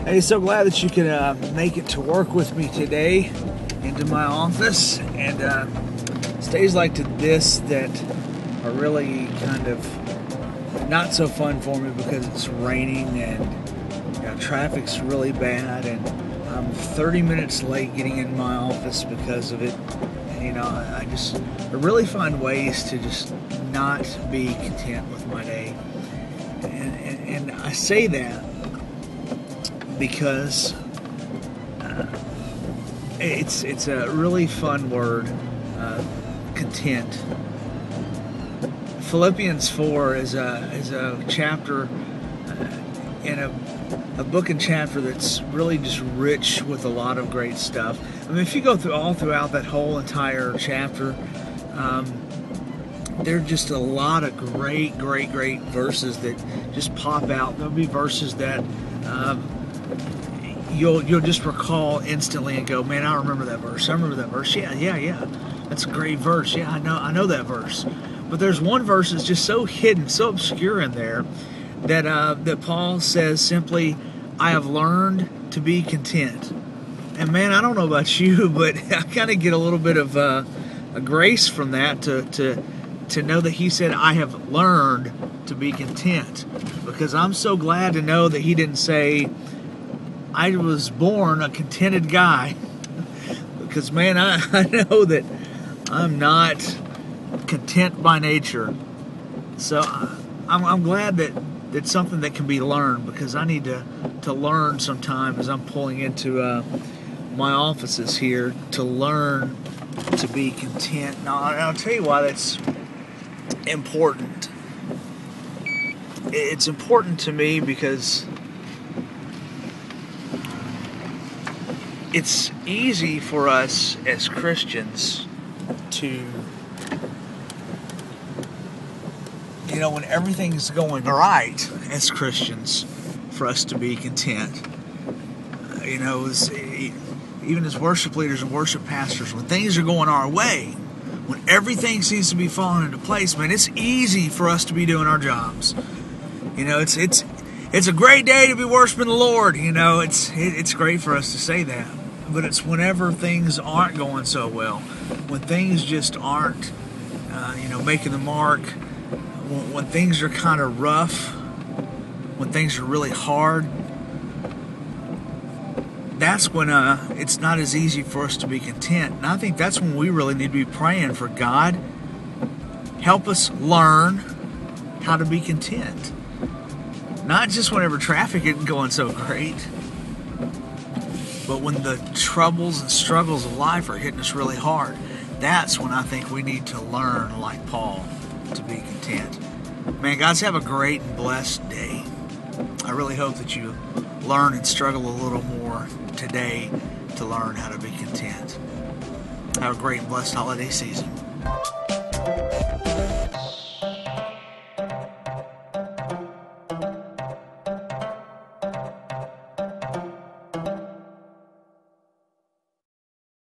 Hey, so glad that you can make it to work with me today into my office. And it's days like this that are really kind of not so fun for me because it's raining and traffic's really bad, and I'm 30 minutes late getting in my office because of it. And I really find ways to just not be content with my day. And I say that because it's a really fun word, content. Philippians 4 is a chapter in a book and chapter that's really just rich with a lot of great stuff. I mean, if you go throughout that whole entire chapter, there are just a lot of great verses that just pop out. There'll be verses that you'll just recall instantly and go, man, I remember that verse. I remember that verse. Yeah. That's a great verse. Yeah, I know that verse. But there's one verse that's just so hidden, so obscure in there that Paul says simply, I have learned to be content. And man, I don't know about you, but I kind of get a little bit of a grace from that to know that he said, I have learned to be content. Because I'm so glad to know that he didn't say, I was born a contented guy. Because man, I know that I'm not content by nature. So I'm glad that it's something that can be learned, because I need to learn sometime as I'm pulling into my offices here, to learn to be content. Now, I'll tell you why that's important. It's important to me because it's easy for us as Christians to, when everything's going right as Christians, for us to be content. Even as worship leaders and worship pastors, when things are going our way, when everything seems to be falling into place, man, it's easy for us to be doing our jobs. It's a great day to be worshiping the Lord. It's great for us to say that. But it's whenever things aren't going so well, when things just aren't, making the mark, when things are kind of rough, when things are really hard, that's when it's not as easy for us to be content. And I think that's when we really need to be praying for God, help us learn how to be content. Not just whenever traffic isn't going so great, but when the troubles and struggles of life are hitting us really hard. That's when I think we need to learn, like Paul, to be content. Man, guys, have a great and blessed day. I really hope that you learn and struggle a little more today to learn how to be content. Have a great and blessed holiday season.